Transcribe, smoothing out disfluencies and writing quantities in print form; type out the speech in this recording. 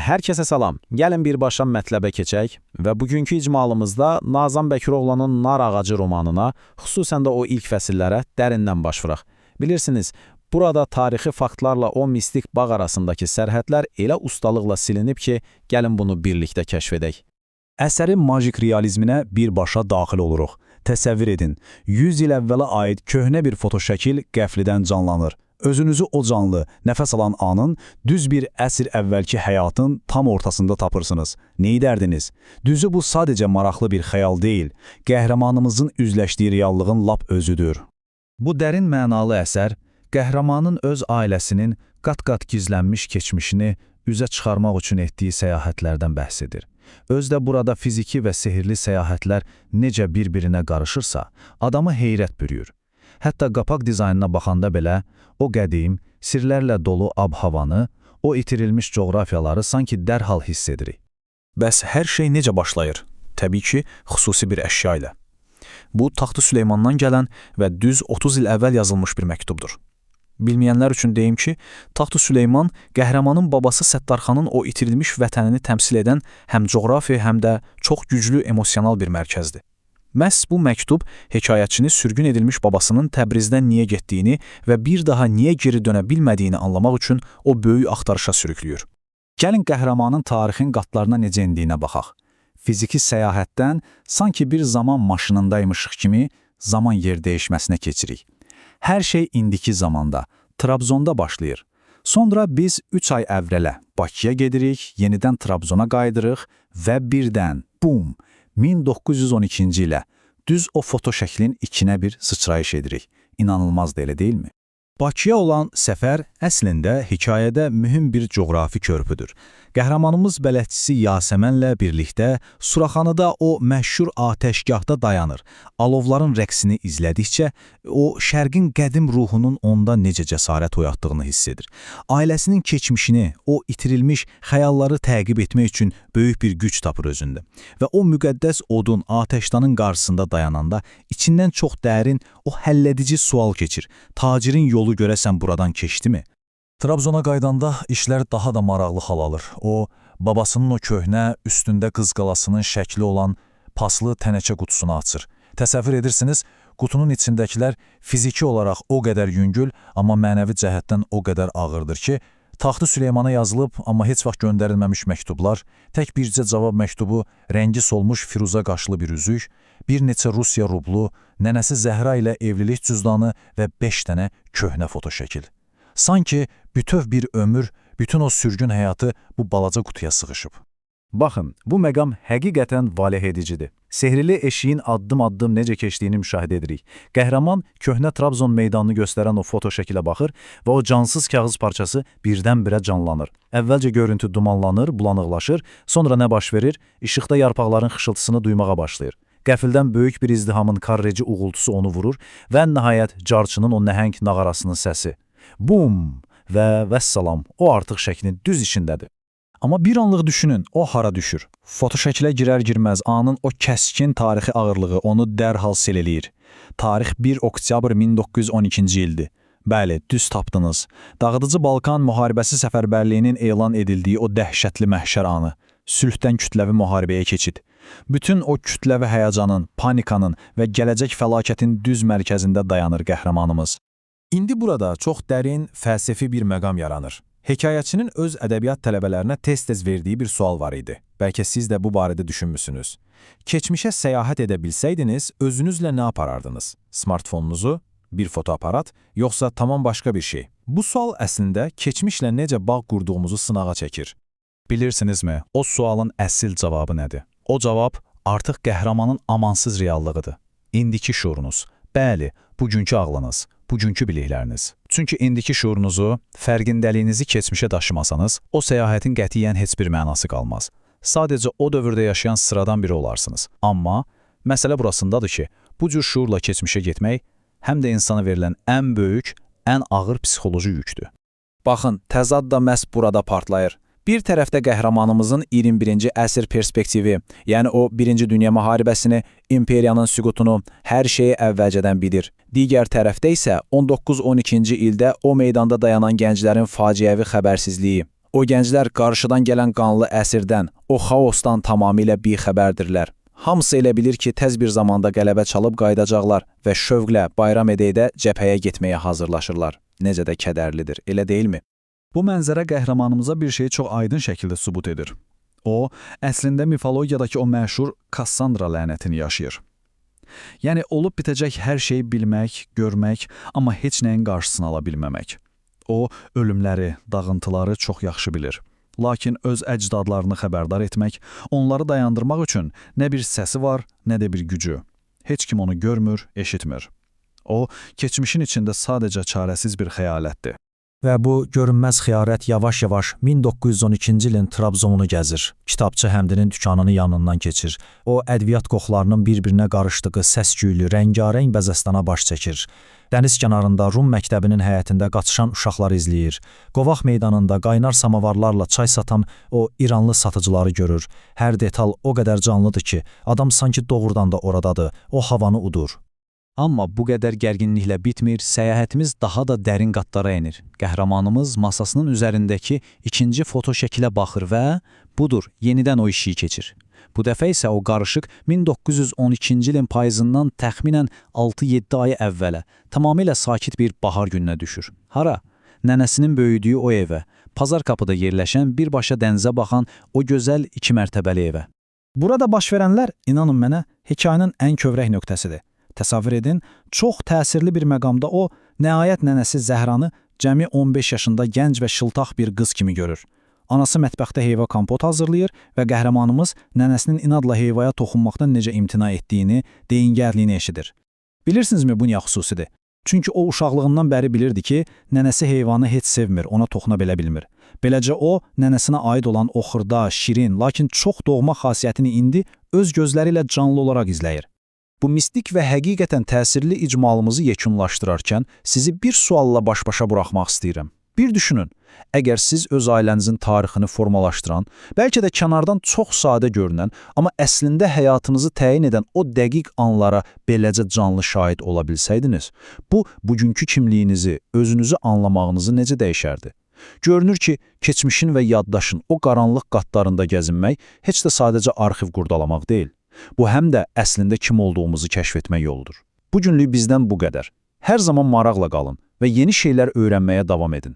Hər kəsə salam. Gəlin birbaşa mətləbə keçək və bugünkü icmalımızda Nazan Bəkiroğlu'nun Nar Ağacı romanına, xüsusən də o ilk fəsillərə dərindən baş vuraq. Bilirsiniz, burada tarixi faktlarla o mistik bağ arasındakı sərhədlər elə ustalıqla silinib ki, gəlin bunu birlikdə kəşf edək. Əsərin majik realizminə birbaşa daxil oluruq. Təsəvvür edin, 100 il əvvələ aid köhnə bir fotoşəkil qəflidən canlanır. Özünüzü o canlı, nəfəs alan anın, düz bir əsr əvvəlki həyatın tam ortasında tapırsınız. Ne edərdiniz? Düzü bu sadəcə maraqlı bir xəyal deyil, qəhrəmanımızın üzləşdiyi reallığın lap özüdür. Bu dərin mənalı əsər, qəhrəmanın öz ailəsinin qat-qat gizlənmiş keçmişini üzə çıxarmaq üçün etdiyi səyahətlərdən bəhs edir. Özdə burada fiziki və sehirli səyahətlər necə bir-birinə qarışırsa, adamı heyrət bürüyür. Hətta qapaq dizaynına baxanda belə, o qədim, sirlərlə dolu ab-havanı, o itirilmiş coğrafiyaları sanki dərhal hiss edirik. Bəs hər şey necə başlayır? Təbii ki, xüsusi bir əşya ilə. Bu, Taxtı Süleymandan gələn və düz 30 il əvvəl yazılmış bir məktubdur. Bilməyənlər üçün deyim ki, Taxtı Süleyman qəhrəmanın babası Səttarxanın o itirilmiş vətənini təmsil edən həm coğrafi, həm də çox güclü emosional bir mərkəzdir. Məhz bu məktub hekayətçini sürgün edilmiş babasının Təbrizdən niyə getdiyini və bir daha niyə geri dönə bilmədiyini anlamaq üçün o böyük axtarışa sürüklüyür. Gəlin qəhrəmanın tarixin qatlarına necə indiyinə baxaq. Fiziki səyahətdən sanki bir zaman maşınındaymışıq kimi zaman yer dəyişməsinə keçirik. Hər şey indiki zamanda, Trabzonda başlayır. Sonra biz 3 ay əvrələ Bakıya gedirik, yenidən Trabzona qaydırıq və birdən, bum, 1912-ci ilə düz o fotoşəklin içinə bir sıçrayış edirik. İnanılmaz da elə deyilmi? Bakıya olan səfər əslində hekayədə mühüm bir coğrafi körpüdür. Qəhrəmanımız bələdçisi Yasəmənlə birlikdə Suraxanıda o məşhur atəşgahda dayanır. Alovların rəqsini izlədikcə o şərqin qədim ruhunun onda necə cəsarət oyatdığını hiss edir. Ailəsinin keçmişini, o itirilmiş xəyalları təqib etmək üçün böyük bir güc tapır özündə. Və o müqəddəs odun atəşdanın qarşısında dayananda içindən çox dərin o həlledici sual keçir. Tacirin yolu görəsən buradan keçdimi? Trabzona qaydanda işlər daha da maraqlı hal alır. O, babasının o köhnə, üstündə qız qalasının şəkli olan paslı tənəkə qutusunu açır. Təsəvvür edirsiniz, qutunun içindəkilər fiziki olaraq o qədər yüngül, amma mənəvi cəhətdən o qədər ağırdır ki, Taxtı Süleymana yazılıb, amma heç vaxt göndərilməmiş məktublar, tək bircə cavab məktubu, rəngi solmuş firuza qaşlı bir üzük, bir neçə Rusiya rublu, nənəsi Zəhra ilə evlilik cüzdanı və 5 dənə köhnə fotoşəkil. Sanki bütöv bir ömür, bütün o sürgün həyatı bu balaca qutuya sığışıb. Baxın, bu məqam həqiqətən valeh edicidir. Sehrli eşiyin addım-addım necə keçdiyini müşahidə edirik. Qəhrəman köhnə Trabzon meydanını göstərən o fotoşəkilə baxır və o cansız kağız parçası birdən-birə canlanır. Əvvəlcə görüntü dumanlanır, bulanıqlaşır, sonra nə baş verir? İşıqda yarpaqların xışıltısını duymağa başlayır. Qəfildən böyük bir izdihamın karreci uğultusu onu vurur və nəhayət carçının o nəhəng nağarasının səsi. Bum və vəssalam, o artıq şəklin düz içindədir. Amma bir anlıq düşünün, o hara düşür? Fotoşəkilə girər-girməz anın o kəskin tarixi ağırlığı onu dərhal sel eləyir. Tarix 1 oktyabr 1912-ci ildir. Bəli, düz tapdınız. Dağıdıcı Balkan müharibəsi səfərbərliyinin elan edildiyi o dəhşətli məhşər anı. Sülhdən kütləvi müharibəyə keçid. Bütün o kütləvi həyəcanın, panikanın və gələcək fəlakətin düz mərkəzində dayanır qəhrəmanımız. İndi burada çox dərin, fəlsəfi bir məqam yaranır. Hekayətçinin öz ədəbiyyat tələbələrinə tez-tez verdiyi bir sual var idi. Bəlkə siz də bu barədə düşünmüsünüz. Keçmişə səyahət edə bilsəydiniz, özünüzlə nə aparardınız? Smartfonunuzu, bir fotoaparat, yoxsa tamam başqa bir şey? Bu sual əslində keçmişlə necə bağ qurduğumuzu sınağa çəkir. Bilirsinizmi, o sualın əsl cavabı nədir? O cavab artıq qəhrəmanın amansız reallığıdır. İndiki şuurunuz, bəli, bugünkü ağlınız, bugünkü bilikləriniz. Çünki indiki şuurunuzu, fərqindəliyinizi keçmişə daşımasanız, o səyahətin qətiyyən heç bir mənası qalmaz. Sadəcə o dövrdə yaşayan sıradan biri olarsınız. Amma məsələ burasındadır ki, bu cür şuurla keçmişə getmək həm də insana verilən ən böyük, ən ağır psixoloji yükdür. Baxın, təzad da məhz burada partlayır. Bir tərəfdə qəhrəmanımızın 21-ci əsr perspektivi, yəni o 1-ci Dünya müharibəsini, imperiyanın süqutunu, hər şeyi əvvəlcədən bilir. Digər tərəfdə isə 19-12-ci ildə o meydanda dayanan gənclərin faciəvi xəbərsizliyi, O gənclər qarşıdan gələn qanlı əsrdən, o xaosdan tamamilə bixəbərdirlər. Hamısı elə bilir ki, tez bir zamanda qələbə çalıb qayıdacaqlar və şövqlə bayram edə-edə cəbhəyə getməyə hazırlaşırlar. Necə də kədərlidir, elə deyilmi? Bu mənzərə qəhrəmanımıza bir şeyi çox aydın şəkildə sübut edir. O, əslində mifologiyadakı o məşhur Kassandra lənətini yaşayır. Yəni, olub bitəcək hər şeyi bilmək, görmək, amma heç nəyin qarşısını ala bilməmək. O, ölümləri, dağıntıları çox yaxşı bilir. Lakin öz əcdadlarını xəbərdar etmək, onları dayandırmaq üçün nə bir səsi var, nə də bir gücü. Heç kim onu görmür, eşitmir. O, keçmişin içində sadəcə çarəsiz bir xəyalətdir. Və bu görünməz xiyarət yavaş-yavaş 1912-ci ilin Trabzonunu gəzir. Kitabçı Həmdinin dükanının yanından keçir. O, ədviyyat qoxularının bir-birinə qarışdığı səs-küylü, rəngarəng bəzəstana baş çəkir. Dəniz kənarında Rum məktəbinin həyətində qaçışan uşaqlar izləyir. Qovaq meydanında qaynar samavarlarla çay satan o İranlı satıcıları görür. Hər detal o qədər canlıdır ki, adam sanki doğrudan da oradadır, o havanı udur. Amma bu qədər gərginliklə bitmir, səyahətimiz daha da dərin qatlara enir. Qəhrəmanımız masasının üzərindəki ikinci foto şəkilə baxır və budur, yenidən o işi keçir. Bu dəfə isə o qarışıq 1912-ci ilin payızından təxminən 6-7 ay əvvələ, tamamilə sakit bir bahar gününə düşür. Hara? Nənəsinin böyüdüyü o evə, Pazar qapıda yerləşən birbaşa dənizə baxan o gözəl 2 mərtəbəli evə. Burada baş verənlər, inanın mənə, hekayənin ən kövrək nöqtəsidir. Təsəvvür edin, çox təsirli bir məqamda o, nəhayət nənəsi Zəhranı cəmi 15 yaşında gənc və şıltaq bir qız kimi görür. Anası mətbəxdə heyva kompot hazırlayır və qəhrəmanımız nənəsinin inadla heyvaya toxunmaqdan necə imtina etdiyini, deyingərliyini eşidir. Bilirsinizmi bu niyə xüsusidir? Çünki o uşaqlığından bəri bilirdi ki, nənəsi heyvanı heç sevmir, ona toxuna belə bilmir. Beləcə o, nənəsinə aid olan o xırda, şirin, lakin çox doğma xasiyyətini indi öz gözləri ilə canlı olaraq izləyir. Bu mistik və həqiqətən təsirli icmalımızı yekunlaşdırarkən sizi bir sualla baş-başa buraxmaq istəyirəm. Bir düşünün, əgər siz öz ailənizin tarixini formalaşdıran, bəlkə də kənardan çox sadə görünən, amma əslində həyatınızı təyin edən o dəqiq anlara beləcə canlı şahid ola bilsəydiniz, bu, bugünkü kimliyinizi, özünüzü anlamağınızı necə dəyişərdi? Görünür ki, keçmişin və yaddaşın o qaranlıq qatlarında gəzinmək heç də sadəcə arxiv qurdalamaq deyil. Bu həm də əslində kim olduğumuzu kəşf etmək yoludur. Bu günlük bizdən bu qədər. Hər zaman maraqla qalın və yeni şeylər öyrənməyə davam edin.